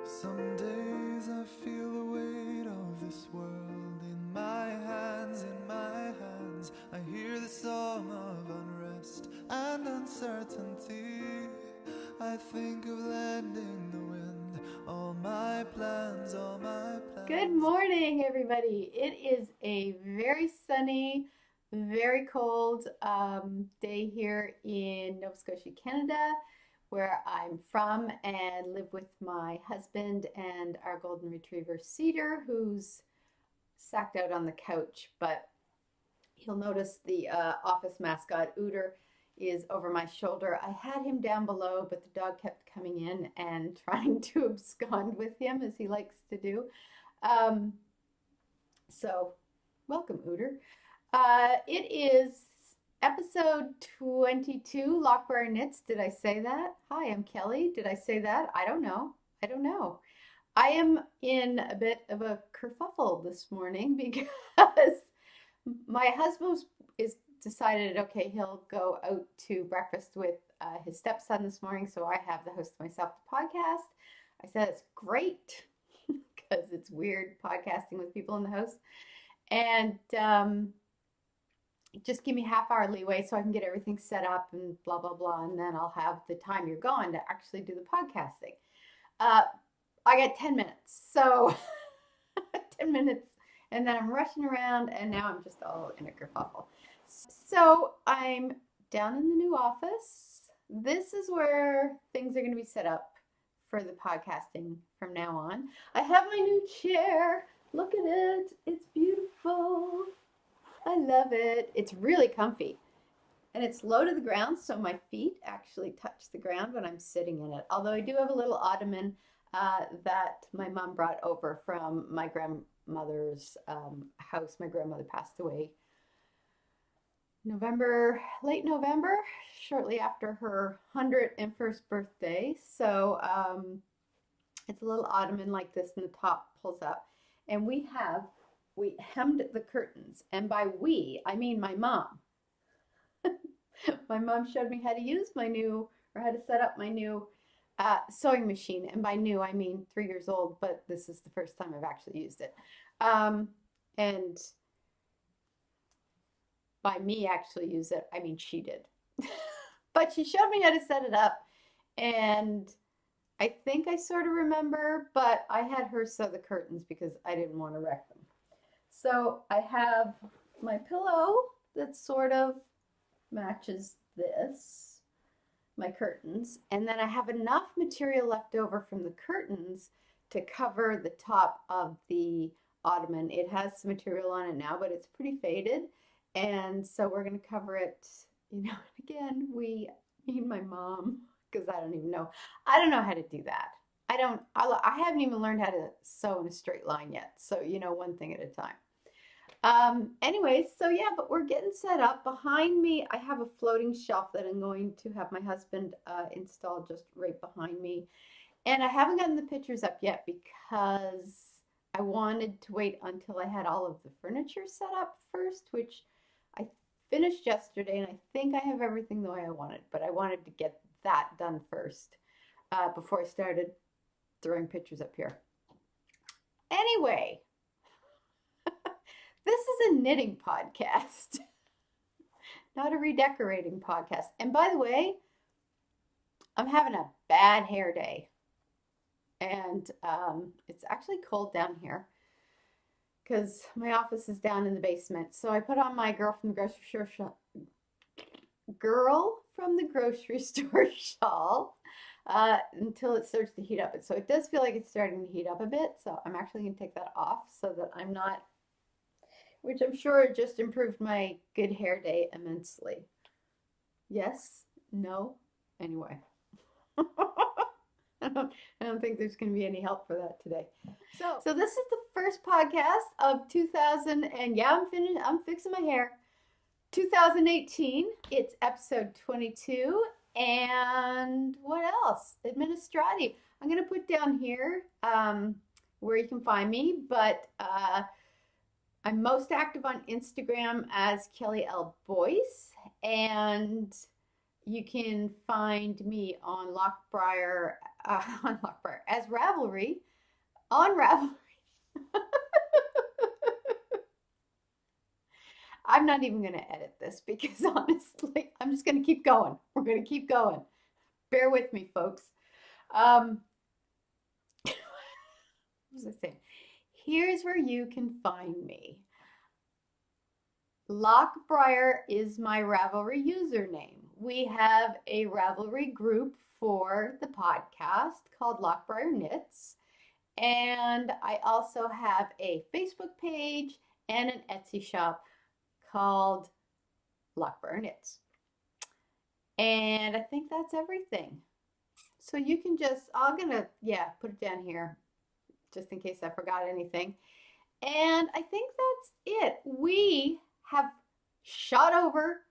Some days I feel the weight of this world in my hands, in my hands. I hear the song of unrest and uncertainty. I think of lending the wind all my plans, all my plans. Good morning, everybody. It is a very sunny, very cold day here in Nova Scotia, Canada, where I'm from and live with my husband and our golden retriever Cedar, who's sacked out on the couch. But you'll notice the office mascot Ooter is over my shoulder. I had him down below, but the dog kept coming in and trying to abscond with him, as he likes to do. So welcome, Ooter. It is episode 22, Loch Briar Knits. Did I say that? Hi, I'm Kelly. Did I say that? I don't know. I am in a bit of a kerfuffle this morning because my husband is decided, okay, he'll go out to breakfast with his stepson this morning, so I have the host myself the podcast. I said it's great because it's weird podcasting with people in the house, and just give me half-hour leeway so I can get everything set up and blah blah blah, and then I'll have the time you're gone to actually do the podcasting. I got 10 minutes, so 10 minutes, and then I'm rushing around, and now I'm just all in a kerfuffle. So I'm down in the new office. This is where things are going to be set up for the podcasting from now on. I have my new chair. Look at it. It's beautiful. I love it. It's really comfy. And it's low to the ground, so my feet actually touch the ground when I'm sitting in it. Although I do have a little ottoman that my mom brought over from my grandmother's house. My grandmother passed away late November, shortly after her 101st birthday. So it's a little ottoman like this, and the top pulls up. And we hemmed the curtains. And by we, I mean my mom. My mom showed me how to set up my new sewing machine. And by new, I mean 3 years old, but this is the first time I've actually used it. And by me actually use it, I mean she did. But she showed me how to set it up, and I think I sort of remember, but I had her sew the curtains because I didn't want to wreck them. So I have my pillow that sort of matches this, my curtains, and then I have enough material left over from the curtains to cover the top of the ottoman. It has some material on it now, but it's pretty faded. And so we're going to cover it, again, me and my mom, because I don't know how to do that. I haven't even learned how to sew in a straight line yet. So, one thing at a time. Anyways, so yeah, but we're getting set up. Behind me, I have a floating shelf that I'm going to have my husband install just right behind me. And I haven't gotten the pictures up yet because I wanted to wait until I had all of the furniture set up first, which I finished yesterday, and I think I have everything the way I wanted, but I wanted to get that done first before I started throwing pictures up here. Anyway, this is a knitting podcast, not a redecorating podcast. And by the way, I'm having a bad hair day, and it's actually cold down here because my office is down in the basement. So I put on my girl from the grocery store shawl until it starts to heat up. So it does feel like it's starting to heat up a bit. So I'm actually going to take that off so that I'm not, which I'm sure just improved my good hair day immensely. Yes? No? Anyway. I don't think there's going to be any help for that today. So this is the first podcast of 2000, and yeah, I'm fixing my hair. 2018. It's episode 22, and what else? Administrative. I'm going to put down here where you can find me, but I'm most active on Instagram as Kelly L. Boyce, and you can find me on Loch Briar on Loch Briar, as Ravelry, on Ravelry. I'm not even going to edit this because honestly, I'm just going to keep going. We're going to keep going. Bear with me, folks. What was I saying? Here's where you can find me. Loch Briar is my Ravelry username. We have a Ravelry group for the podcast called Loch Briar Knits. And I also have a Facebook page and an Etsy shop called Loch Briar Knits. And I think that's everything. So you can just, I'm going to, put it down here just in case I forgot anything. And I think that's it. We have shot over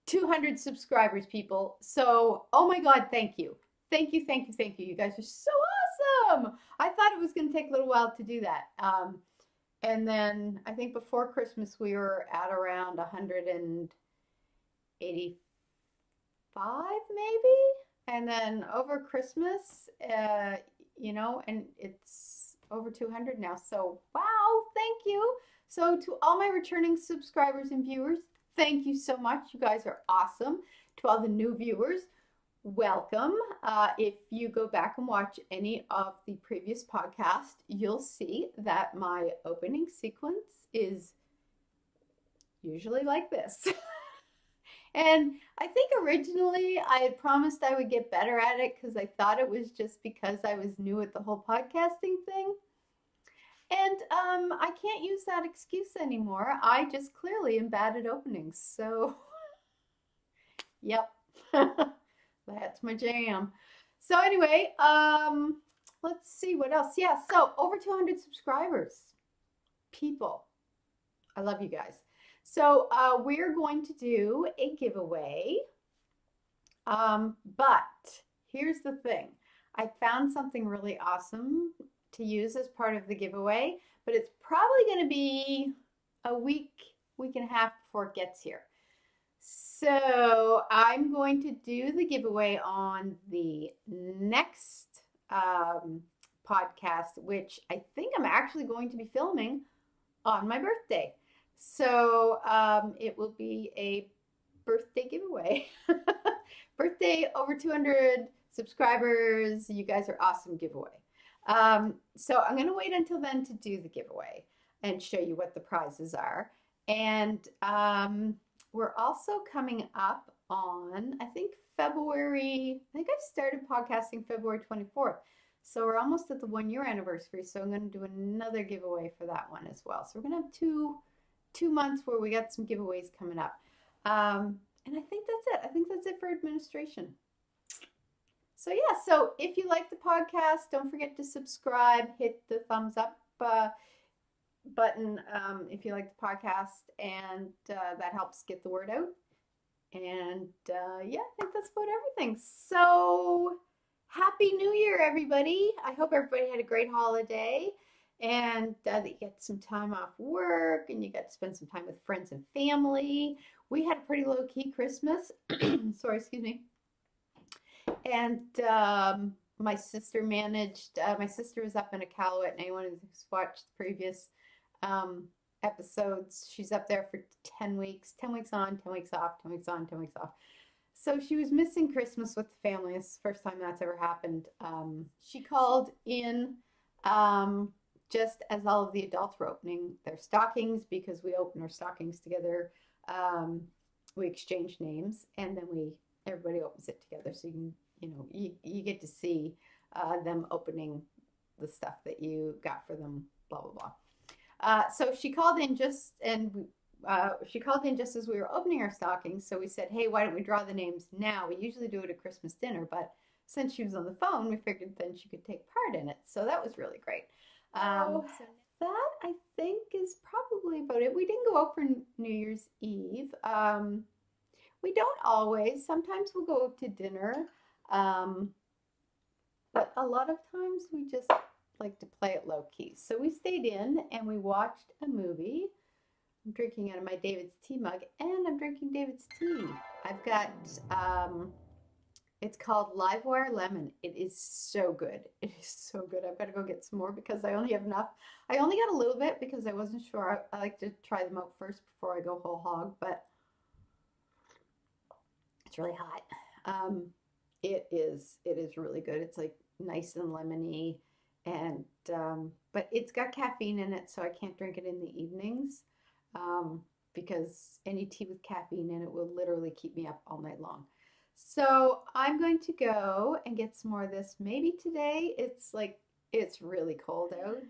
200 subscribers, people. So, oh my God, thank you. Thank you, thank you, thank you. You guys are so awesome. I thought it was going to take a little while to do that. And then I think before Christmas, we were at around 185, maybe. And then over Christmas, and it's over 200 now. So, wow, thank you. So to all my returning subscribers and viewers, thank you so much. You guys are awesome. To all the new viewers, welcome. If you go back and watch any of the previous podcasts, you'll see that my opening sequence is usually like this. And I think originally I had promised I would get better at it because I thought it was just because I was new at the whole podcasting thing. And I can't use that excuse anymore. I just clearly am bad at openings. So, yep, that's my jam. So anyway, let's see what else. Yeah, so over 200 subscribers. People, I love you guys. So we're going to do a giveaway. But here's the thing. I found something really awesome to use as part of the giveaway, but it's probably going to be a week and a half before it gets here. So I'm going to do the giveaway on the next podcast, which I think I'm actually going to be filming on my birthday. So it will be a birthday giveaway. Birthday over 200 subscribers. You guys are awesome giveaway. So I'm going to wait until then to do the giveaway and show you what the prizes are. And we're also coming up on, I think I started podcasting February 24th. So we're almost at the 1-year anniversary. So I'm going to do another giveaway for that one as well. So we're going to have two months where we got some giveaways coming up. And I think that's it. I think that's it for administration. So yeah, so if you like the podcast, don't forget to subscribe, hit the thumbs up button if you like the podcast, and that helps get the word out. And yeah, I think that's about everything. So Happy New Year, everybody. I hope everybody had a great holiday and that you get some time off work and you got to spend some time with friends and family. We had a pretty low-key Christmas. Sorry, excuse me. And my sister was up in Iqaluit, and anyone who's watched the previous episodes, she's up there for 10 weeks on, 10 weeks off, 10 weeks on, 10 weeks off. So she was missing Christmas with the family. It's the first time that's ever happened. She called in just as all of the adults were opening their stockings, because we open our stockings together. We exchange names, and then everybody opens it together, so you get to see them opening the stuff that you got for them, blah blah blah. So she called in just as we were opening our stockings. So we said, hey, why don't we draw the names now? We usually do it at Christmas dinner, but since she was on the phone, we figured then she could take part in it. So that was really great. So that, I think, is probably about it. We didn't go out for New Year's Eve. We don't always. Sometimes we'll go out to dinner. But a lot of times we just like to play it low key. So we stayed in and we watched a movie. I'm drinking out of my David's tea mug, and I'm drinking David's tea. I've got It's called Live Wire Lemon. It is so good. It is so good. I've got to go get some more because I only have enough. I only got a little bit because I wasn't sure. I like to try them out first before I go whole hog, but it's really hot. It is really good. It's like nice and lemony, and but it's got caffeine in it, so I can't drink it in the evenings because any tea with caffeine in it will literally keep me up all night long. So I'm going to go and get some more of this. Maybe today. It's really cold out.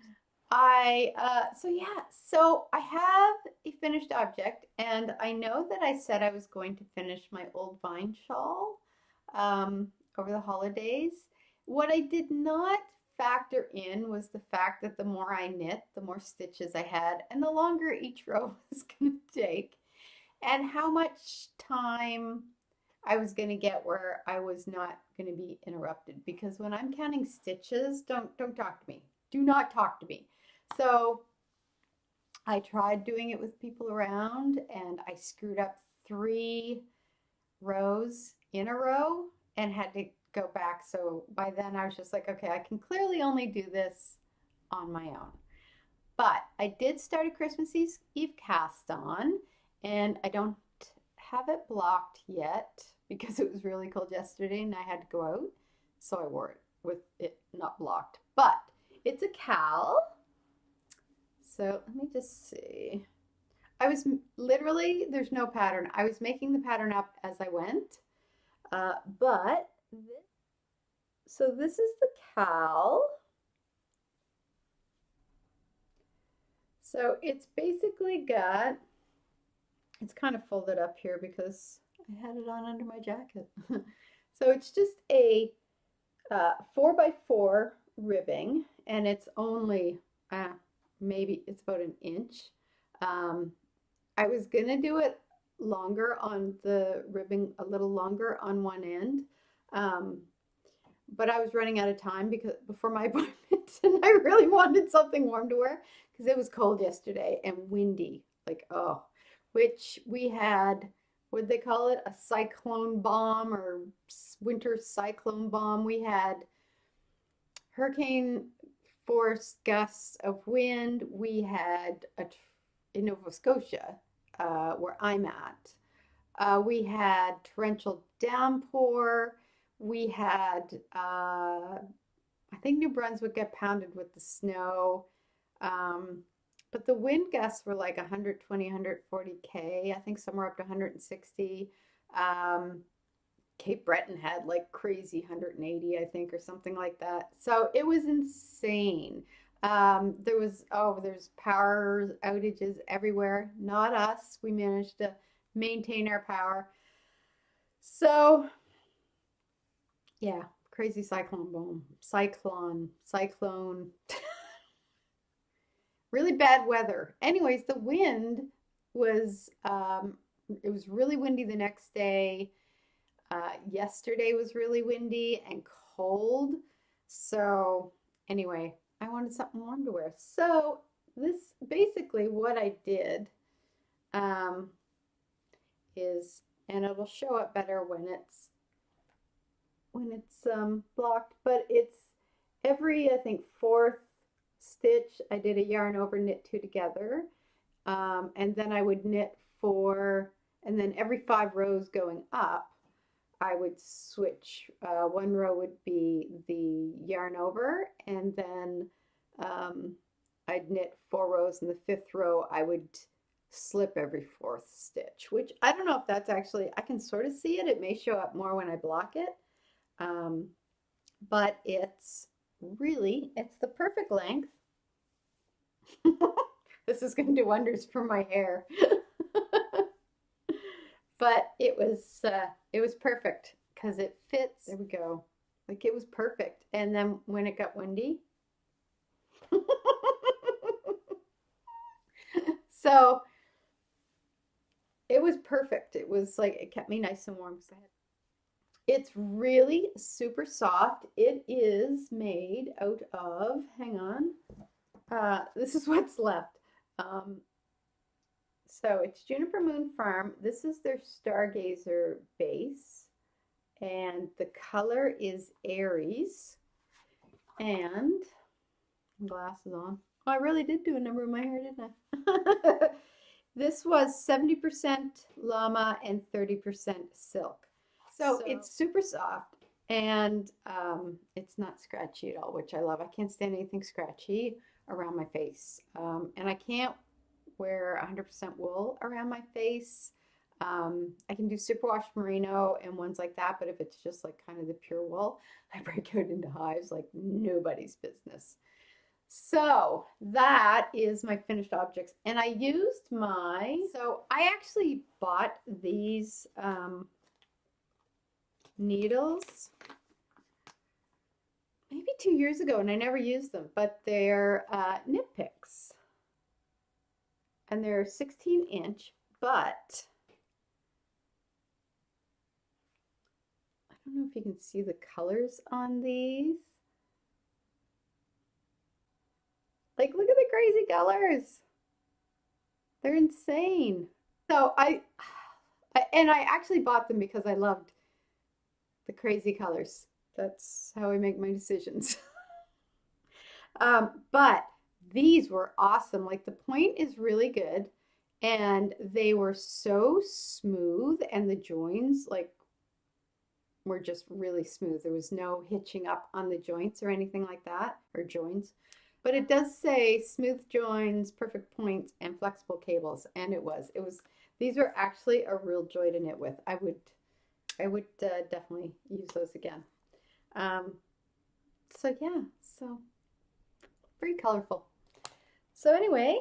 So I have a finished object, and I know that I said I was going to finish my old vine shawl over the holidays. What I did not factor in was the fact that the more I knit, the more stitches I had, and the longer each row was going to take, and how much time I was going to get where I was not going to be interrupted. Because when I'm counting stitches, don't talk to me. Do not talk to me. So I tried doing it with people around, and I screwed up 3 rows in a row and had to go back. So by then I was just like, okay, I can clearly only do this on my own. But I did start a Christmas Eve cast on, and I don't have it blocked yet because it was really cold yesterday and I had to go out. So I wore it with it not blocked. But it's a cowl. So let me just see. I was literally, there's no pattern. I was making the pattern up as I went. So this is the cowl. So it's basically got, it's kind of folded up here because I had it on under my jacket. So it's just a 4x4 ribbing, and it's only maybe it's about an inch. I was gonna do it longer on the ribbing, a little longer on one end, but I was running out of time because before my appointment, and I really wanted something warm to wear because it was cold yesterday and windy, like oh, which we had. What they call it? A cyclone bomb or winter cyclone bomb. We had hurricane force gusts of wind. We had in Nova Scotia, where I'm at. We had torrential downpour. We had, I think New Brunswick got pounded with the snow. But the wind gusts were like 120, 140K. I think somewhere up to 160. Cape Breton had like crazy 180, I think, or something like that. So it was insane. There's power outages everywhere. Not us. We managed to maintain our power. So yeah, crazy cyclone boom. Cyclone. Really bad weather. Anyways, the wind was, it was really windy the next day. Yesterday was really windy and cold. So anyway, I wanted something warm to wear. So this basically what I did is, and it will show up better when it's blocked, but it's every, I think, 4th stitch I did a yarn over, knit 2 together, and then I would knit 4, and then every 5 rows going up I would switch. 1 row would be the yarn over, and then I'd knit 4 rows, and the 5th row I would slip every 4th stitch, which I don't know if that's actually, I can sort of see it. It may show up more when I block it, but it's the perfect length. This is going to do wonders for my hair. But it was perfect because it fits. There we go. Like it was perfect. And then when it got windy, so it was perfect. It was like, it kept me nice and warm. It's really super soft. It is made out of, hang on, this is what's left. So it's Juniper Moon Farm. This is their Stargazer base. and the color is Aries, and glasses on. Oh, I really did do a number in my hair, didn't I? This was 70% llama and 30% silk. So it's super soft, and it's not scratchy at all, which I love. I can't stand anything scratchy around my face. And I can't wear 100% wool around my face. I can do superwash merino and ones like that, but if it's just like kind of the pure wool, I break out into hives like nobody's business. So that is my finished objects, and I used so I actually bought these needles maybe 2 years ago, and I never used them, but they're knit picks, and they're 16-inch, but I don't know if you can see the colors on these. Like, look at the crazy colors. They're insane. So I actually bought them because I loved the crazy colors. That's how I make my decisions. But these were awesome. Like, the point is really good, and they were so smooth, and the joins like were just really smooth. There was no hitching up on the joints or anything like that, or joins. But it does say smooth joins, perfect points, and flexible cables, and it was. These were actually a real joy to knit with. I would definitely use those again. So yeah, so very colorful. So anyway,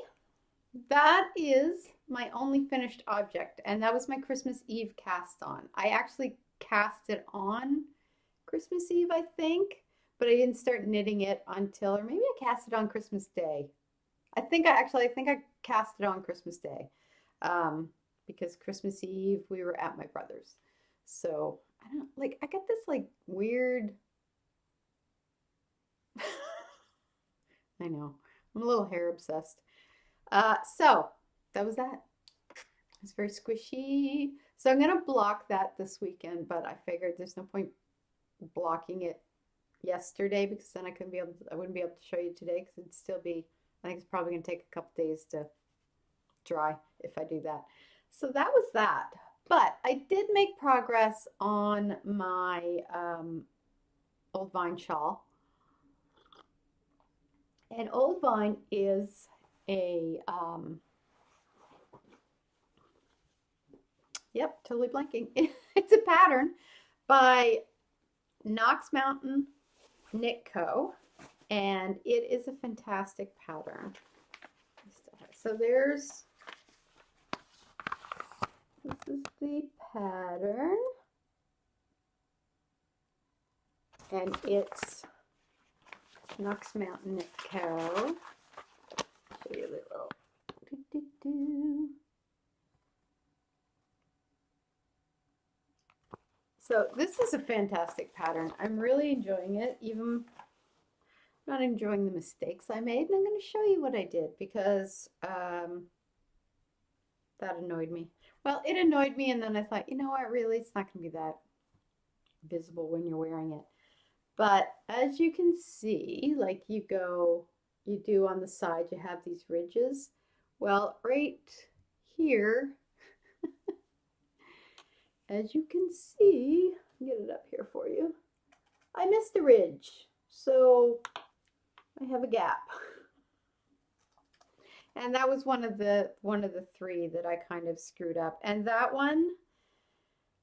that is my only finished object, and that was my Christmas Eve cast on. I actually cast it on Christmas Eve, I think. But I didn't start knitting it until, or maybe I cast it on Christmas Day. I think I cast it on Christmas Day, because Christmas Eve we were at my brother's. So I don't like. I got this like weird. I know, I'm a little hair obsessed. So that was that. It's very squishy. So I'm gonna block that this weekend, but I figured there's no point blocking it yesterday, because then I wouldn't be able to show you today, because it'd still be, I think it's probably going to take a couple days to dry if I do that. So that was that. But I did make progress on my Old Vine shawl. And Old Vine is a yep, totally blanking. It's a pattern by Knox Mountain Knit Co, and it is a fantastic pattern. So this is the pattern, and it's Knox Mountain Knit Co. Show you a little. So this is a fantastic pattern. I'm really enjoying it, even not enjoying the mistakes I made. And I'm going to show you what I did, because that annoyed me. Well, it annoyed me, and then I thought, you know what, really, it's not going to be that visible when you're wearing it. But as you can see, like you do on the side, you have these ridges. Well, right here, as you can see, I'll get it up here for you, I missed a ridge, so I have a gap. And that was one of the three that I kind of screwed up. And that one,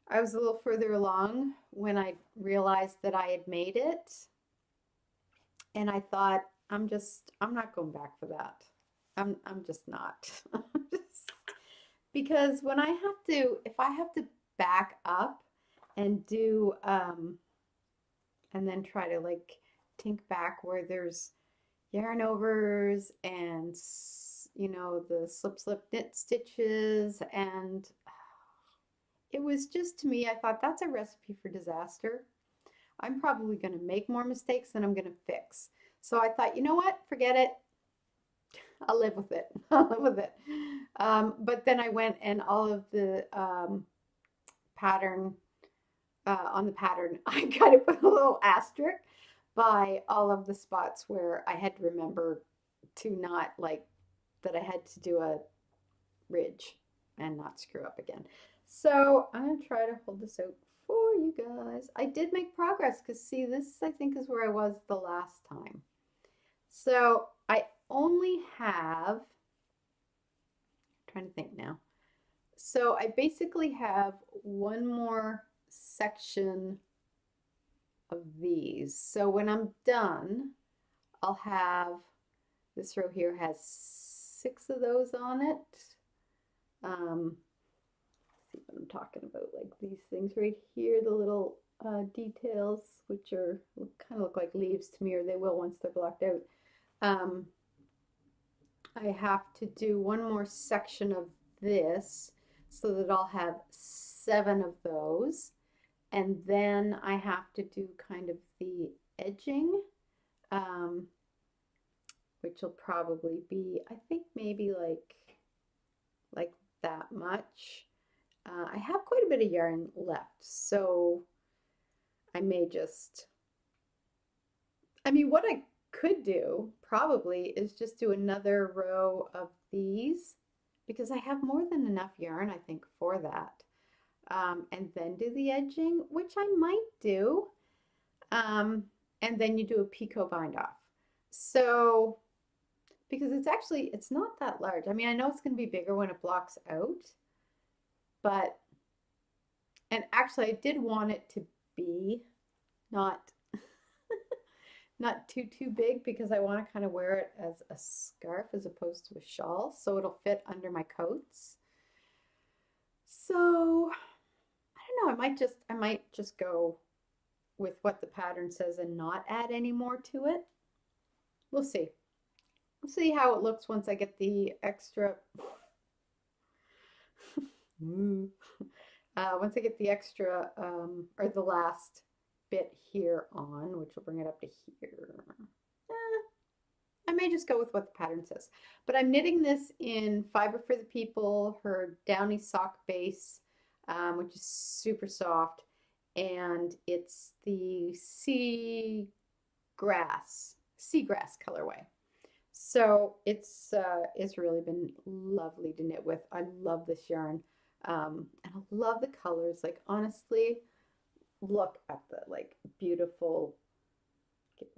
I was a little further along when I realized that I had made it. And I thought, I'm not going back for that. I'm just not. Because when if I have to back up and do, and then try to like tink back where there's yarn overs and, you know, the slip knit stitches, and it was just, to me, I thought that's a recipe for disaster. I'm probably going to make more mistakes than I'm going to fix. So I thought, you know what, forget it. I'll live with it. I'll live with it. But then I went, and all of the pattern on the pattern, I kind of put a little asterisk by all of the spots where I had to remember to not like that I had to do a ridge and not screw up again. So I'm going to try to hold this out for you guys. I did make progress because see, this I think is where I was the last time. So I only have, I'm trying to think now. So I basically have one more section of these. So when I'm done, I'll have, this row here has 6 of those on it. See what I'm talking about, like these things right here, the little details, which are kind of look like leaves to me, or they will once they're blocked out. I have to do one more section of this so that I'll have 7 of those. And then I have to do kind of the edging, which will probably be, I think maybe like that much. I have quite a bit of yarn left, so I may just, I mean, what I could do probably is just do another row of these because I have more than enough yarn, I think, for that. And then do the edging, which I might do. And then you do a picot bind off. So, because it's actually, it's not that large. I mean, I know it's going to be bigger when it blocks out, but, and actually I did want it to be not not too big because I want to kind of wear it as a scarf as opposed to a shawl, so it'll fit under my coats. So I don't know, I might just go with what the pattern says and not add any more to it. We'll see. We'll see how it looks once I get the extra once I get the extra or the last bit here on, which will bring it up to here. I may just go with what the pattern says. But I'm knitting this in Fiber for the People, her Downy sock base, which is super soft. And it's the seagrass colorway. So it's really been lovely to knit with. I love this yarn. And I love the colors. Like honestly, look at the like beautiful,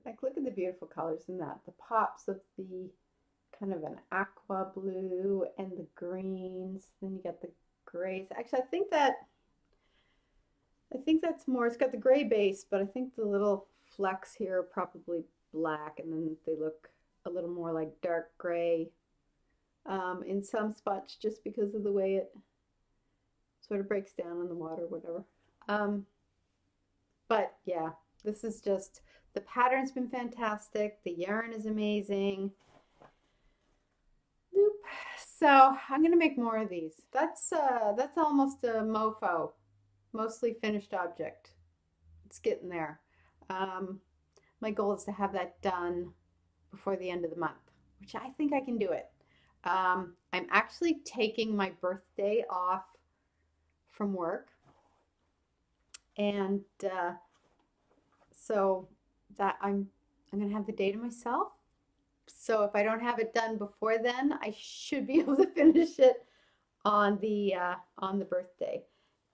like look at the beautiful colors in that. The pops of the kind of an aqua blue and the greens. Then you got the grays. Actually, I think that's more, it's got the gray base, but I think the little flecks here are probably black, and then they look a little more like dark gray in some spots just because of the way it sort of breaks down in the water, whatever. But yeah, this is just, the pattern's been fantastic. The yarn is amazing. Loop. So I'm gonna make more of these. That's almost a mofo, mostly finished object. It's getting there. My goal is to have that done before the end of the month, which I think I can do it. I'm actually taking my birthday off from work, and so that I'm gonna have the day to myself. So if I don't have it done before then, I should be able to finish it on the birthday.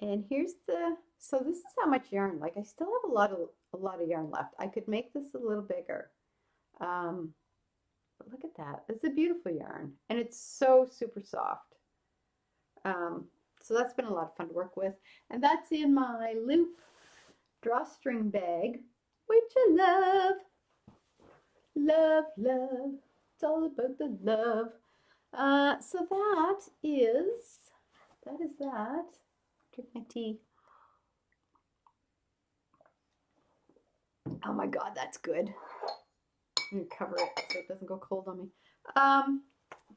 And here's the, so this is how much yarn. Like I still have a lot of yarn left. I could make this a little bigger. But look at that. It's a beautiful yarn, and it's so super soft. So that's been a lot of fun to work with. And that's in my loop drawstring bag, which I love. Love, love. It's all about the love. So that is that. Drink my tea. Oh my God, that's good. I'm gonna cover it so it doesn't go cold on me.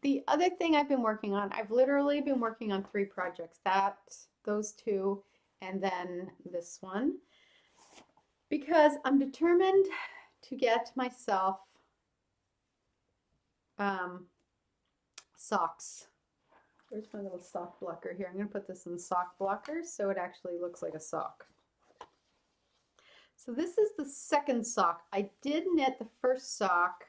The other thing I've been working on, I've literally been working on 3 projects. Those 2, and then this one. Because I'm determined to get myself socks. Where's my little sock blocker here? I'm going to put this in the sock blocker so it actually looks like a sock. So this is the second sock. I did knit the first sock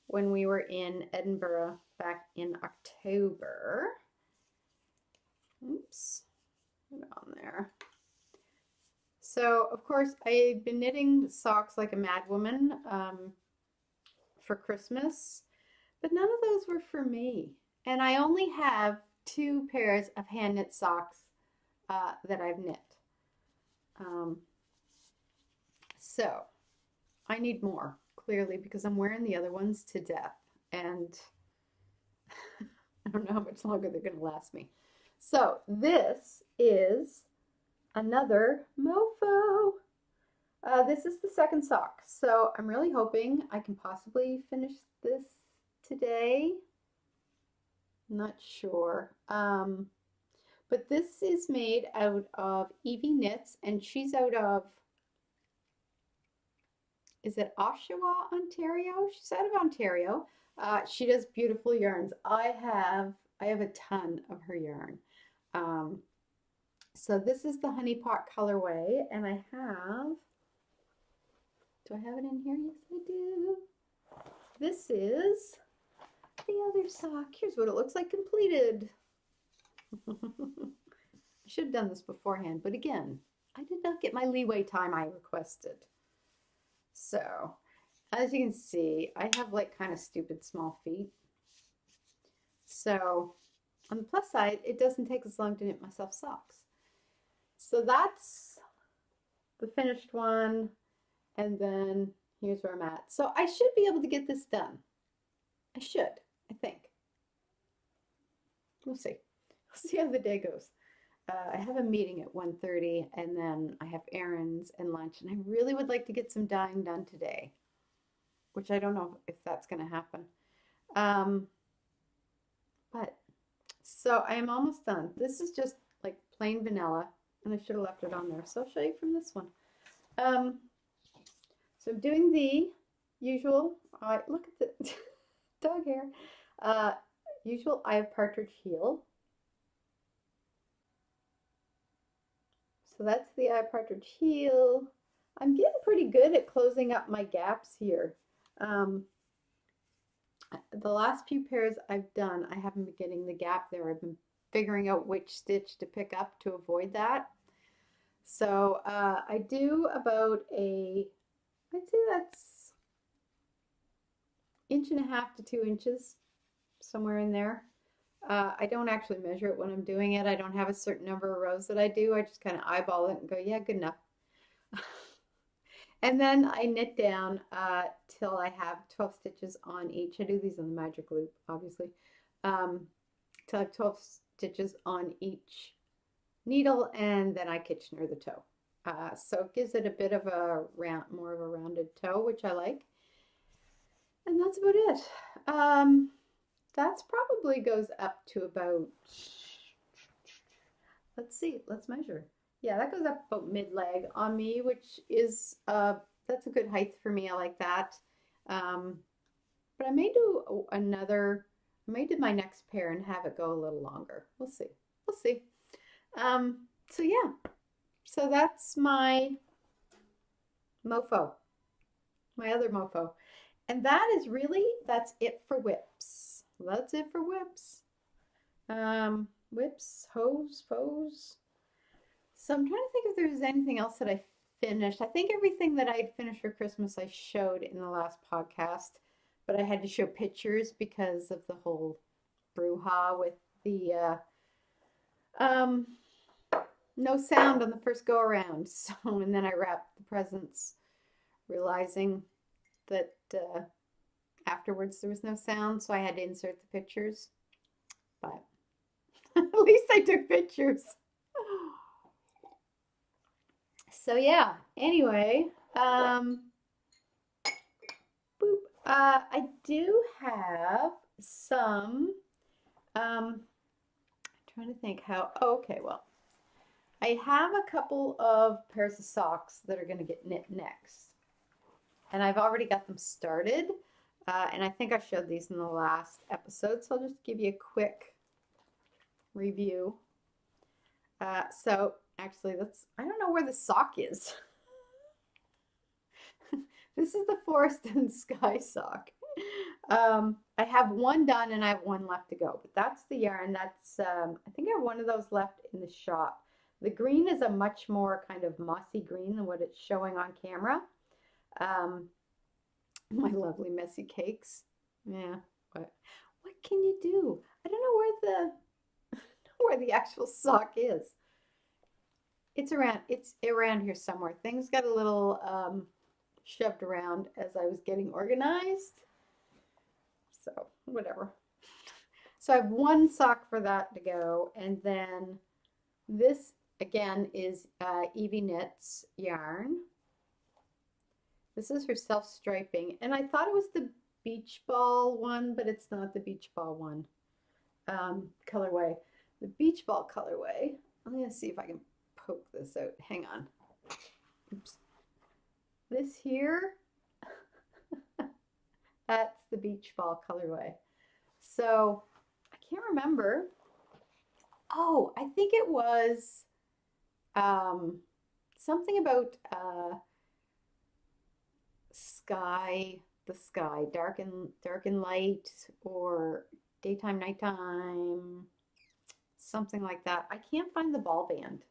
when we were in Edinburgh back in October. Oops, put it on there. So, of course, I've been knitting socks like a madwoman for Christmas, but none of those were for me. And I only have 2 pairs of hand knit socks that I've knit. So, I need more, clearly, because I'm wearing the other ones to death. And I don't know how much longer they're going to last me. So, this is another mofo. This is the second sock, so I'm really hoping I can possibly finish this today. I'm not sure. But this is made out of Evie Knits, and she's out of, is it Oshawa, Ontario? She's out of Ontario. She does beautiful yarns. I have a ton of her yarn. So this is the honey pot colorway, and I have, do I have it in here? Yes, I do. This is the other sock. Here's what it looks like completed. I should have done this beforehand, but again, I did not get my leeway time I requested. So, as you can see, I have like kind of stupid small feet. So, on the plus side, it doesn't take as long to knit myself socks. So that's the finished one, and then here's where I'm at. So I should be able to get this done. I should, I think. We'll see. We'll see how the day goes. I have a meeting at 1:30, and then I have errands and lunch, and I really would like to get some dyeing done today, which I don't know if that's going to happen. But, so I am almost done. This is just like plain vanilla. And I should have left it on there. So I'll show you from this one. So I'm doing the usual, look at the dog hair, usual Eye of Partridge heel. So that's the Eye of Partridge heel. I'm getting pretty good at closing up my gaps here. The last few pairs I've done, I haven't been getting the gap there. I've been figuring out which stitch to pick up to avoid that. So I do about I'd say that's 1.5 to 2 inches, somewhere in there. I don't actually measure it when I'm doing it. I don't have a certain number of rows that I do. I just kind of eyeball it and go, yeah, good enough. And then I knit down till I have 12 stitches on each. I do these on the magic loop, obviously. Till I have 12 stitches on each needle, and then I Kitchener the toe. So it gives it a bit of a more of a rounded toe, which I like. And that's about it. That's probably goes up to about, let's see, let's measure. Yeah, that goes up about mid-leg on me, which is, that's a good height for me. I like that. But I may do I may do my next pair and have it go a little longer. We'll see. We'll see. So yeah, so that's my mofo, my other mofo. And that's it for whips. That's it for whips. Whips, hose, foes. So I'm trying to think if there's anything else that I finished. I think everything that I'd finished for Christmas I showed in the last podcast, but I had to show pictures because of the whole brouhaha with the no sound on the first go around. So, and then I wrapped the presents, realizing that afterwards there was no sound, so I had to insert the pictures. But at least I took pictures. So yeah, anyway, boop. I do have some, I'm trying to think how, okay, well, I have a couple of pairs of socks that are going to get knit next. And I've already got them started. And I think I showed these in the last episode, so I'll just give you a quick review. So actually, I don't know where the sock is. this is the Forest and Sky sock. I have one done and I have one left to go, but that's the yarn. That's I think I have one of those left in the shop. The green is a much more kind of mossy green than what it's showing on camera. My lovely messy cakes. Yeah, what can you do? I don't know where the actual sock is. It's around here somewhere. Things got a little shoved around as I was getting organized. So whatever. So I have one sock for that to go, and then this again is Evie Knits yarn. This is her self-striping, and I thought it was the beach ball one, but it's not the beach ball one colorway. The beach ball colorway. I'm gonna see if I can poke this out. Hang on. Oops. This here, that's the beach ball colorway. So I can't remember. Oh, I think it was something about the sky, dark and light, or daytime, nighttime, something like that. I can't find the ball band,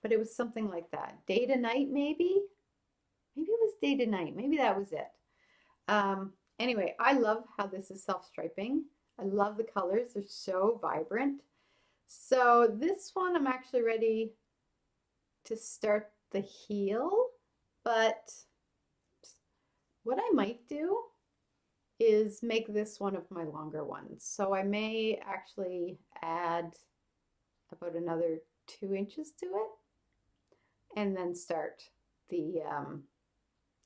but it was something like that. Day to night, maybe? Maybe it was day to night. Maybe that was it. Anyway, I love how this is self-striping. I love the colors. They're so vibrant. So this one, I'm actually ready to start the heel, but what I might do is make this one of my longer ones. So I may actually add about another 2 inches to it and then start the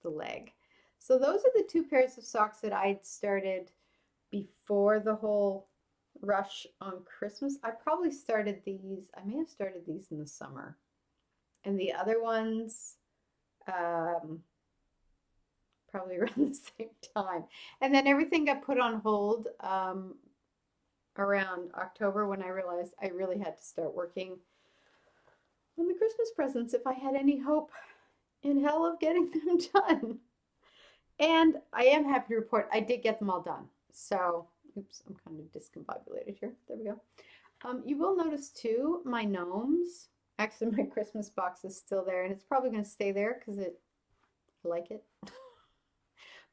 leg. So those are the two pairs of socks that I'd started before the whole rush on Christmas. I probably started these, I may have started these in the summer. And the other ones, probably around the same time. And then everything got put on hold around October when I realized I really had to start working on the Christmas presents if I had any hope in hell of getting them done. And I am happy to report I did get them all done. So, oops, I'm kind of discombobulated here. There we go. You will notice too, my gnomes, actually my Christmas box is still there, and it's probably going to stay there because I like it.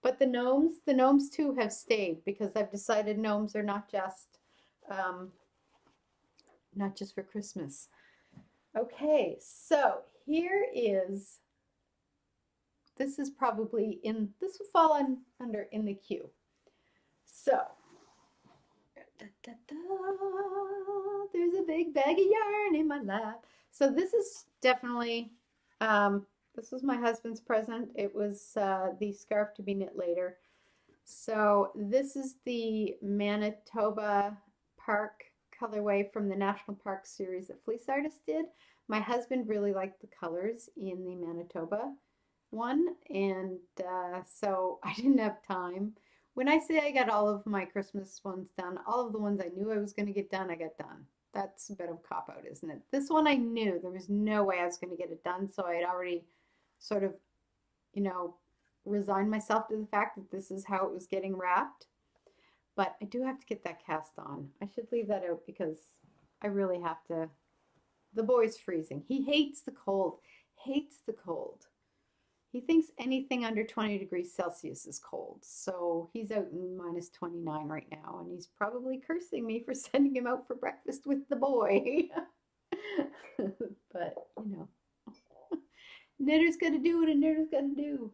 But the gnomes too have stayed because I've decided gnomes are not just for Christmas. Okay, so here is, this is probably in, this will fall under in the queue. So, there's a big bag of yarn in my lap. So this is definitely, this was my husband's present. It was the scarf to be knit later. So this is the Manitoba Park colorway from the National Park series that Fleece Artist did. My husband really liked the colors in the Manitoba one, and so I didn't have time. When I say I got all of my Christmas ones done, all of the ones I knew I was going to get done, I got done. That's a bit of a cop-out, isn't it? This one I knew there was no way I was going to get it done, so I had already sort of, you know, resigned myself to the fact that this is how it was getting wrapped. But I do have to get that cast on. I should leave that out because I really have to. The boy's freezing. He hates the cold. Hates the cold. He thinks anything under 20 degrees Celsius is cold. So he's out in minus 29 right now, and he's probably cursing me for sending him out for breakfast with the boy. But, you know, knitter's got to do what a knitter's got to do.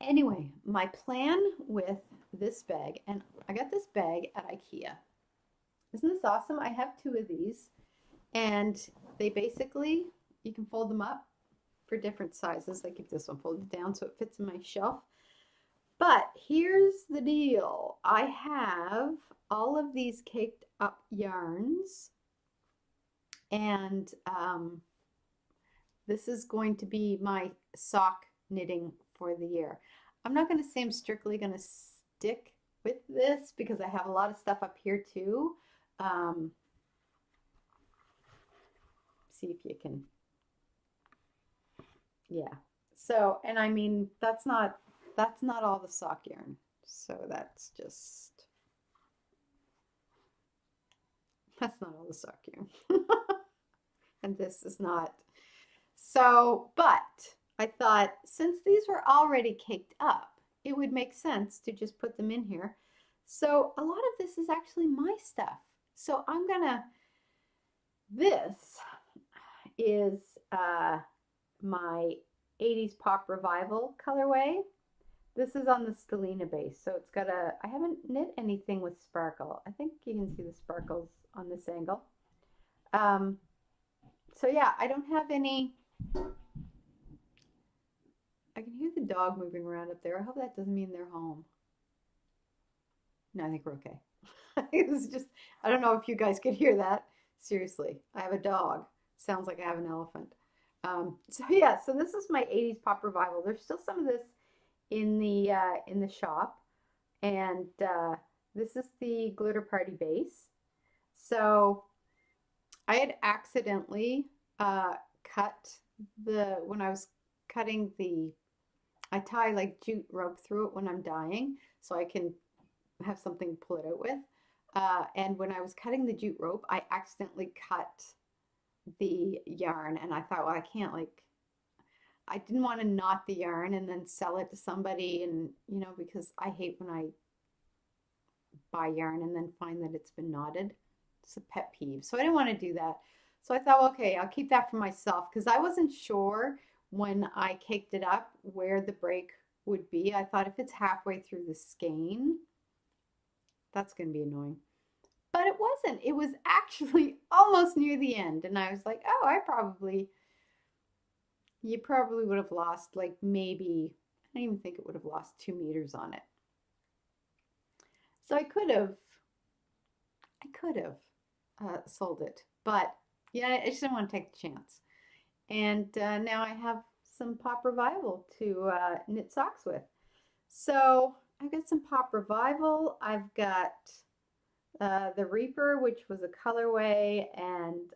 Anyway, my plan with this bag, and I got this bag at IKEA. Isn't this awesome? I have 2 of these, and they basically, you can fold them up for different sizes. I keep this one folded down so it fits in my shelf. But here's the deal. I have all of these caked up yarns, and this is going to be my sock knitting for the year. I'm not going to say I'm strictly going to stick with this because I have a lot of stuff up here too. See if you can, yeah, So, and I mean, that's not all the sock yarn. So that's not all the sock yarn. And this is not. So, but I thought since these were already caked up, it would make sense to just put them in here. So a lot of this is actually my stuff. So this is my 80s Pop Revival colorway. This is on the Scalina base. So it's got I haven't knit anything with sparkle. I think you can see the sparkles on this angle. So yeah, I don't have any. I can hear the dog moving around up there. I hope that doesn't mean they're home. No, I think we're okay. It was just, I don't know if you guys could hear that. Seriously, I have a dog. Sounds like I have an elephant. So yeah, so this is my 80s Pop Revival. There's still some of this in the shop, and this is the Glitter Party base. So I had accidentally cut when I was cutting I tie like jute rope through it when I'm dyeing so I can have something to pull it out with. And when I was cutting the jute rope, I accidentally cut the yarn, and I thought, well, I didn't want to knot the yarn and then sell it to somebody, and because I hate when I buy yarn and then find that it's been knotted. It's a pet peeve. So I didn't want to do that. So I thought, well, okay, I'll keep that for myself because I wasn't sure when I caked it up where the break would be. I thought if it's halfway through the skein, that's going to be annoying. But it wasn't. It was actually almost near the end. And I was like, oh, you probably would have lost like maybe, I don't even think it would have lost 2 meters on it. So I could have sold it, but yeah, I just didn't want to take the chance. And now I have some Pop Revival to knit socks with. So I've got some Pop Revival. I've got the Reaper, which was a colorway, and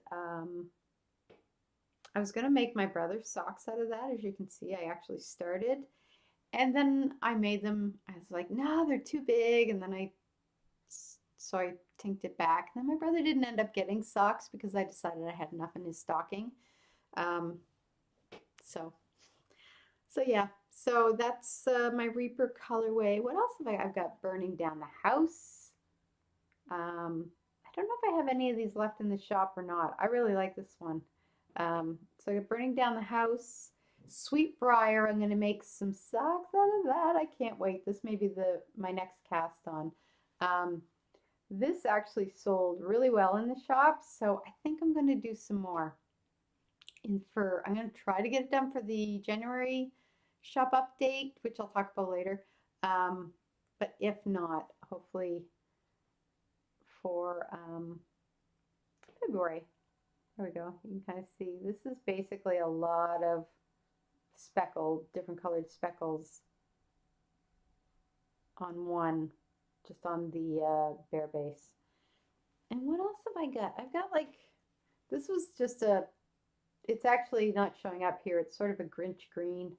I was going to make my brother's socks out of that. As you can see, I actually started. And then I made them, I was like, no, they're too big. And then so I tinked it back. And then my brother didn't end up getting socks because I decided I had enough in his stocking. So yeah, so that's my Reaper colorway. What else have I've got Burning Down the House. I don't know if I have any of these left in the shop or not. I really like this one. So I got Burning Down the House, Sweet Briar. I'm going to make some socks out of that. I can't wait. This may be my next cast on. This actually sold really well in the shop, so I think I'm going to do some more. I'm going to try to get it done for the January shop update, which I'll talk about later. But if not, hopefully for February. There we go. You can kind of see this is basically a lot of different colored speckles on one, just on the bare base. And what else have I got? I've got this was just it's actually not showing up here. It's sort of a Grinch green.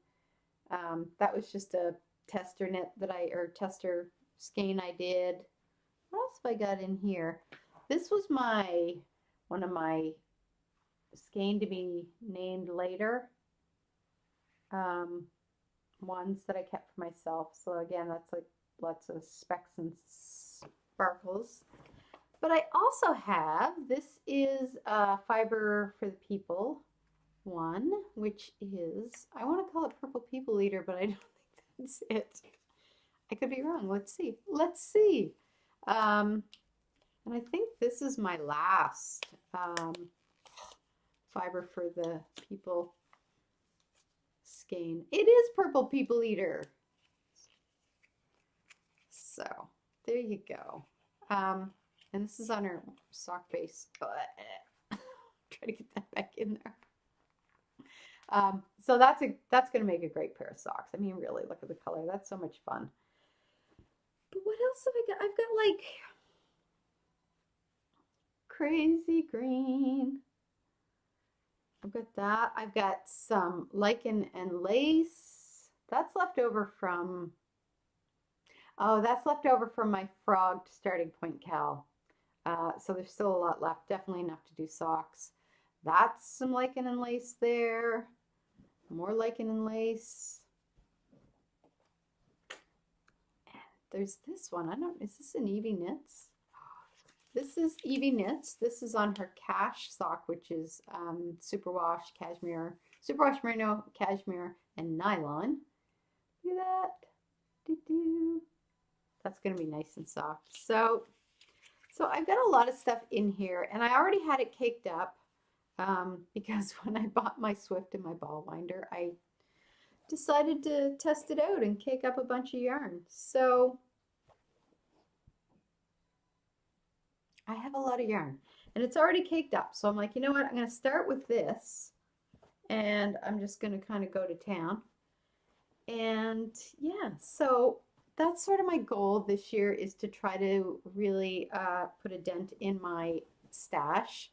That was just a tester knit tester skein I did. What else have I got in here? This was one of my skein to be named later ones that I kept for myself. So again, that's like lots of specks and sparkles. But I also have, this is Fiber for the People one, which is, I want to call it Purple People Eater, but I don't think that's it. I could be wrong. Let's see. Let's see. And I think this is my last Fiber for the People skein. It is Purple People Eater. So there you go. And this is on her sock base. Try to get that back in there. So that's going to make a great pair of socks. I mean, really, look at the color. That's so much fun. But what else have I got? I've got like Crazy Green. I've got that. I've got some lichen and lace. That's left over from, oh, that's left over from my frog starting point cowl. So there's still a lot left, definitely enough to do socks. That's some lichen and lace there. More lichen and lace. There's this one. Is this an Evie Knits? This is Evie Knits. This is on her Cash sock, which is superwash, cashmere, superwash merino, cashmere, and nylon. Look at that. Doo-doo. That's going to be nice and soft. So I've got a lot of stuff in here, and I already had it caked up because when I bought my Swift and my ball winder, I decided to test it out and cake up a bunch of yarn. So I have a lot of yarn and it's already caked up. So I'm like, you know what? I'm going to start with this and I'm just going to kind of go to town. And yeah, so that's sort of my goal this year, is to try to really put a dent in my stash.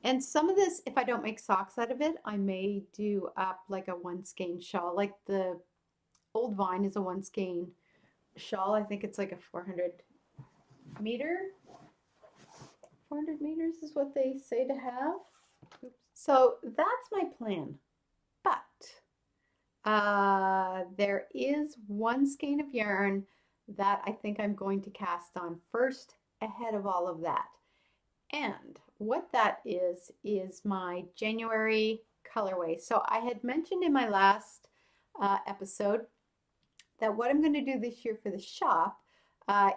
And some of this, if I don't make socks out of it, I may do up like a one skein shawl. Like the Old Vine is a one skein shawl. I think it's like a 400 meter. 400 meters is what they say to have. Oops. So that's my plan. But there is one skein of yarn that I think I'm going to cast on first ahead of all of that. And what that is my January colorway. So I had mentioned in my last episode that what I'm going to do this year for the shop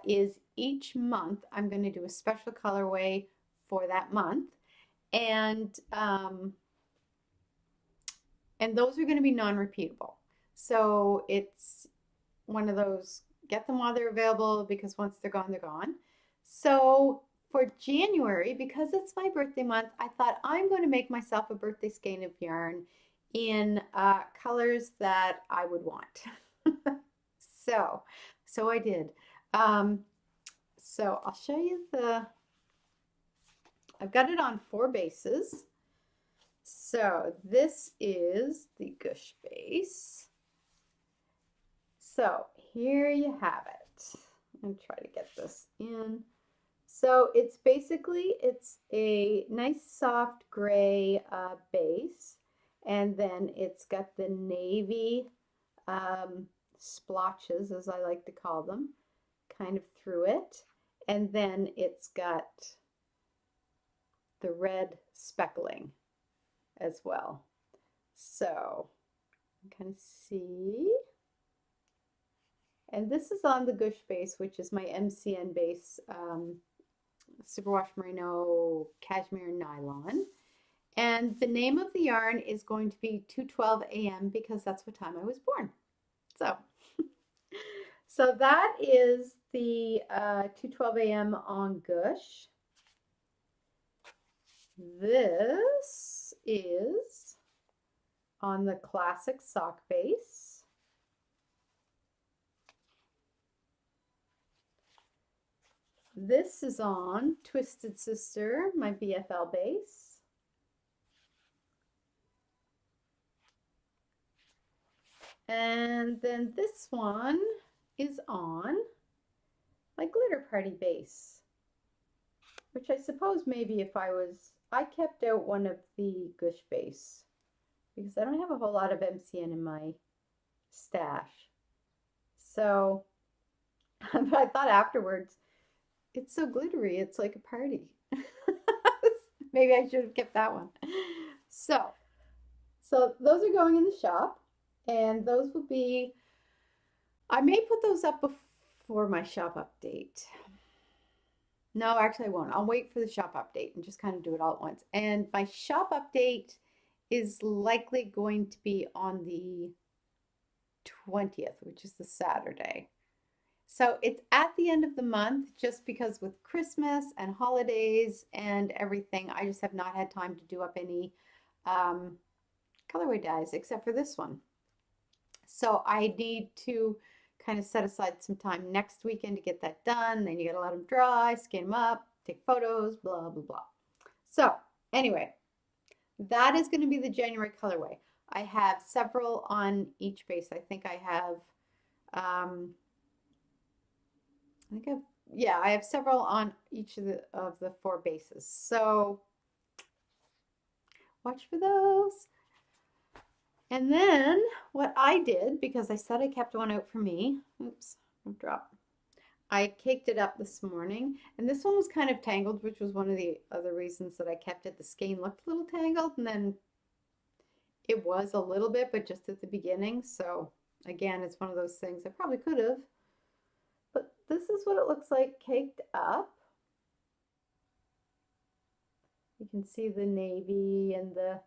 is each month I'm going to do a special colorway for that month. And those are going to be non-repeatable. So it's one of those, get them while they're available, because once they're gone, they're gone. So for January, because it's my birthday month, I thought I'm going to make myself a birthday skein of yarn in colors that I would want. So I did. So I'll show you I've got it on 4 bases. So this is the Gush base. So here you have it. I'm trying to get this in. So it's basically, it's a nice soft gray base, and then it's got the navy splotches, as I like to call them, kind of through it, and then it's got the red speckling as well. So you can kind of see. And this is on the Gush base, which is my MCN base, superwash merino cashmere nylon. And the name of the yarn is going to be 2:12 a.m. because that's what time I was born. So, so that is the 2:12 a.m. on Gush. This is on the classic sock base. This is on Twisted Sister, my BFL base. And then this one is on my Glitter Party base, which I suppose maybe if I kept out one of the Gush base because I don't have a whole lot of MCN in my stash. So, but I thought afterwards, it's so glittery, it's like a party. Maybe I should have kept that one. So those are going in the shop, and those will be, I may put those up before my shop update. No, actually I won't. I'll wait for the shop update and just kind of do it all at once. And my shop update is likely going to be on the 20th, which is the Saturday. So it's at the end of the month, just because with Christmas and holidays and everything, I just have not had time to do up any colorway dyes except for this one. So I need to kind of set aside some time next weekend to get that done. Then you got to let them dry, skin them up, take photos, blah, blah, blah. So anyway, that is going to be the January colorway. I have several on each base. I think I have, I think I've, yeah, I have several on each of the four bases. So watch for those. And then what I did, because I said I kept one out for me, oops, drop. I caked it up this morning, and this one was kind of tangled, which was one of the other reasons that I kept it. The skein looked a little tangled, and then it was a little bit, but just at the beginning. So again, it's one of those things I probably could have, but this is what it looks like caked up. You can see the navy and the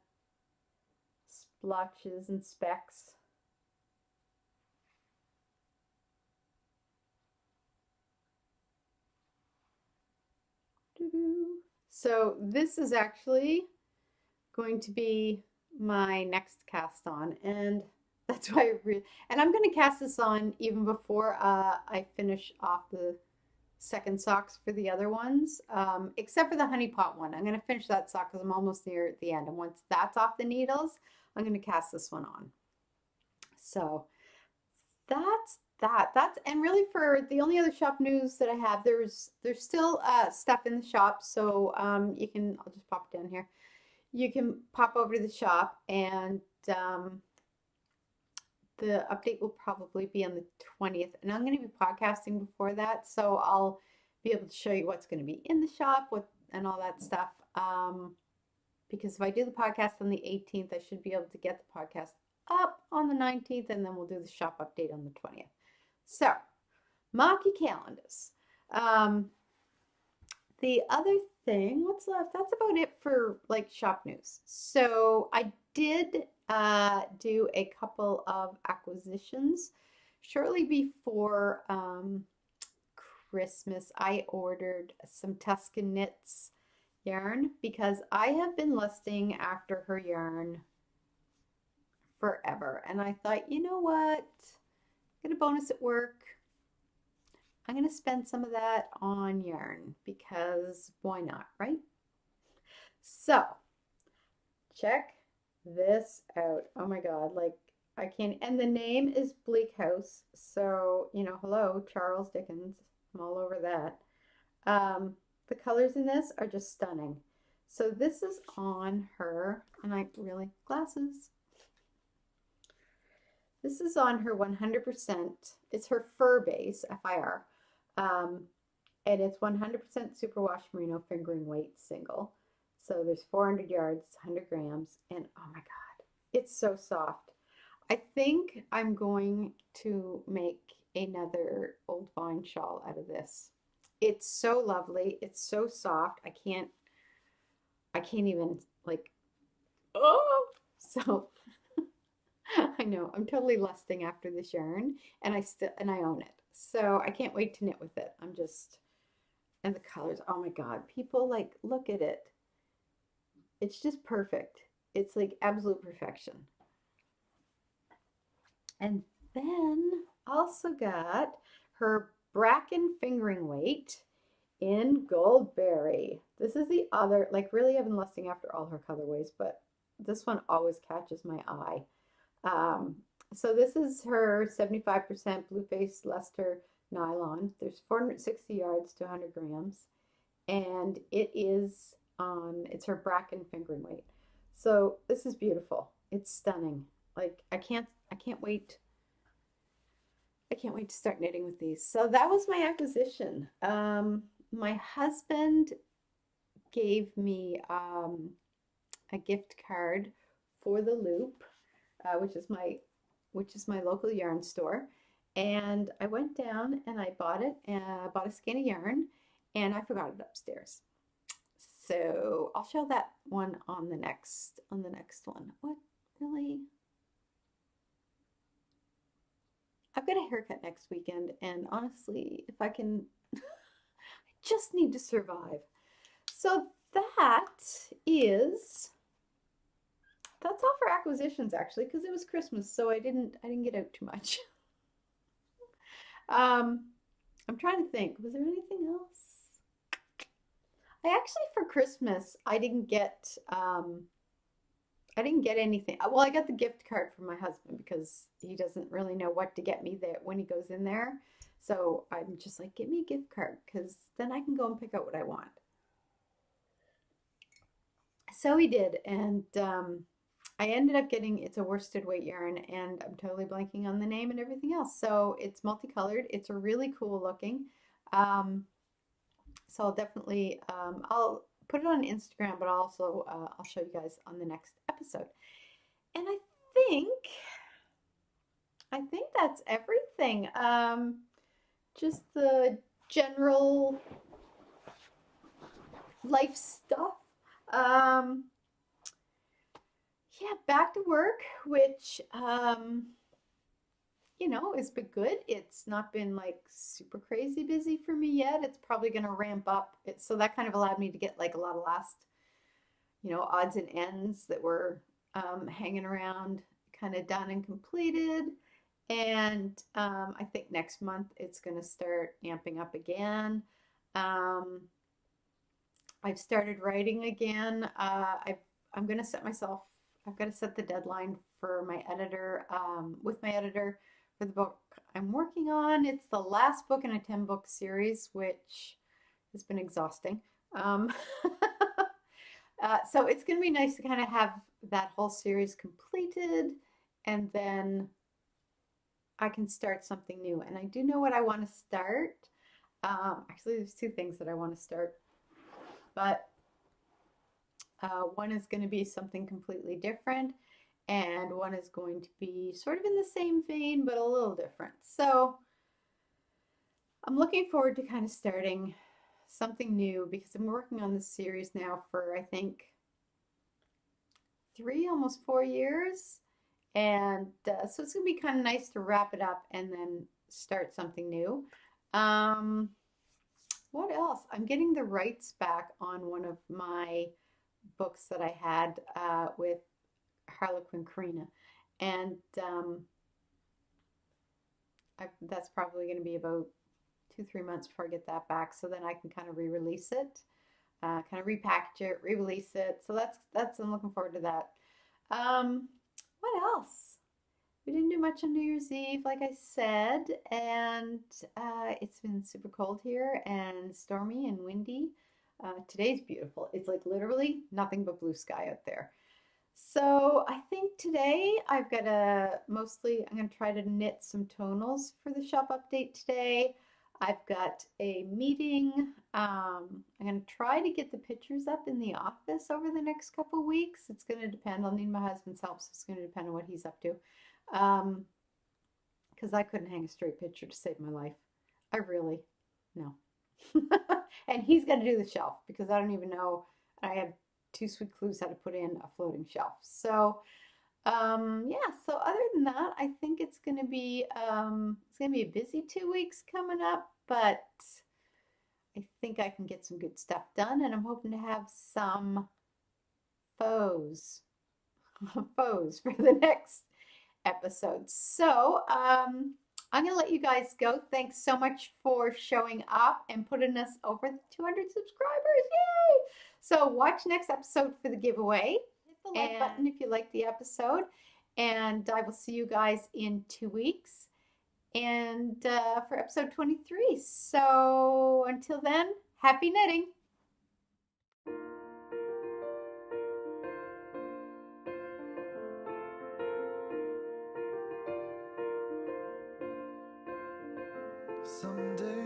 splotches and specks. So this is actually going to be my next cast on, and that's why and I'm going to cast this on even before I finish off the second socks for the other ones, except for the honey pot one. I'm going to finish that sock because I'm almost near the end, and once that's off the needles, I'm going to cast this one on. So that's that's and really for the only other shop news that I have, there's still stuff in the shop, so you can, I'll just pop it down here. You can pop over to the shop, and the update will probably be on the 20th, and I'm going to be podcasting before that, so I'll be able to show you what's going to be in the shop, what and all that stuff. Because if I do the podcast on the 18th, I should be able to get the podcast up on the 19th, and then we'll do the shop update on the 20th. So, mark your calendars. The other thing, what's left? That's about it for like shop news. So I did do a couple of acquisitions shortly before Christmas. I ordered some Tuscan Knits yarn because I have been lusting after her yarn forever, and I thought, you know what, get a bonus at work. I'm going to spend some of that on yarn because why not, right? So check this out. Oh my God, like I can't, and the name is Bleak House. So, you know, hello, Charles Dickens. I'm all over that. The colors in this are just stunning. So this is on her, and I really, glasses. This is on her 100%. It's her fur base, FIR. And it's 100% superwash merino fingering weight single. So there's 400 yards, 100 grams, and oh my God, it's so soft. I think I'm going to make another Old Vine shawl out of this. It's so lovely. It's so soft. I can't even like, oh, so I know I'm totally lusting after this yarn, and I own it. So I can't wait to knit with it. I'm just, and the colors, oh my God, people like, look at it. It's just perfect. It's like absolute perfection. And then also got her Bracken fingering weight in Goldberry. This is the other, like really I've been lusting after all her colorways, but this one always catches my eye. So this is her 75% Blue Face Leicester nylon. There's 460 yards to 100 grams, and it is it's her Bracken fingering weight. So this is beautiful. It's stunning. Like I can't wait. I can't wait to start knitting with these. So that was my acquisition. My husband gave me a gift card for the Loop, which is my local yarn store, and I went down and I bought it, and I bought a skein of yarn, and I forgot it upstairs. So I'll show that one on the next one. What, really? I've got a haircut next weekend, and honestly, if I can, I just need to survive. So that's all for acquisitions, actually, because it was Christmas, so I didn't get out too much. I'm trying to think, was there anything else? I actually, for Christmas, I didn't get I didn't get anything. Well, I got the gift card from my husband because he doesn't really know what to get me there when he goes in there. So I'm just like, get me a gift card because then I can go and pick out what I want. So he did, and I ended up getting it's a worsted weight yarn, and I'm totally blanking on the name and everything else. So it's multicolored. It's really cool looking. Um, so I'll put it on Instagram, but also I'll show you guys on the next episode. And think I think that's everything. Just the general life stuff. Um, yeah, back to work, which has been good. It's not been like super crazy busy for me yet. It's probably going to ramp up. So that kind of allowed me to get like a lot of last, odds and ends that were hanging around kind of done and completed. And I think next month it's going to start amping up again. Um, I've started writing again. I'm going to I've got to set the deadline for my editor, with my editor for the book I'm working on. It's the last book in a 10-book series, which has been exhausting. So it's going to be nice to kind of have that whole series completed, and then I can start something new. And I do know what I want to start. Actually, there's two things that I want to start, but one is going to be something completely different, and one is going to be sort of in the same vein, but a little different. So I'm looking forward to kind of starting something new because I'm working on this series now for, I think, almost 4 years. And so it's going to be kind of nice to wrap it up and then start something new. What else? I'm getting the rights back on one of my books that I had with Harlequin Karina. And that's probably going to be about 2-3 months before I get that back. So then I can kind of re-release it, kind of repackage it, re-release it. So I'm looking forward to that. What else? We didn't do much on New Year's Eve, like I said, and it's been super cold here and stormy and windy. Today's beautiful. It's like literally nothing but blue sky out there. So I think today I'm going to try to knit some tonals for the shop update today. I've got a meeting. I'm going to try to get the pictures up in the office over the next couple weeks. It's going to depend. I'll need my husband's help, so it's going to depend on what he's up to. Because I couldn't hang a straight picture to save my life. No. And he's going to do the shelf because I don't even know. I have 2 sweet clues how to put in a floating shelf. So yeah, so other than that, I think it's gonna be a busy 2 weeks coming up, but I think I can get some good stuff done, and I'm hoping to have some foes for the next episode. So I'm gonna let you guys go. Thanks so much for showing up and putting us over the 200 subscribers. Yay! So watch next episode for the giveaway. Hit the like button if you like the episode. And I will see you guys in 2 weeks and for episode 23. So until then, happy knitting. Someday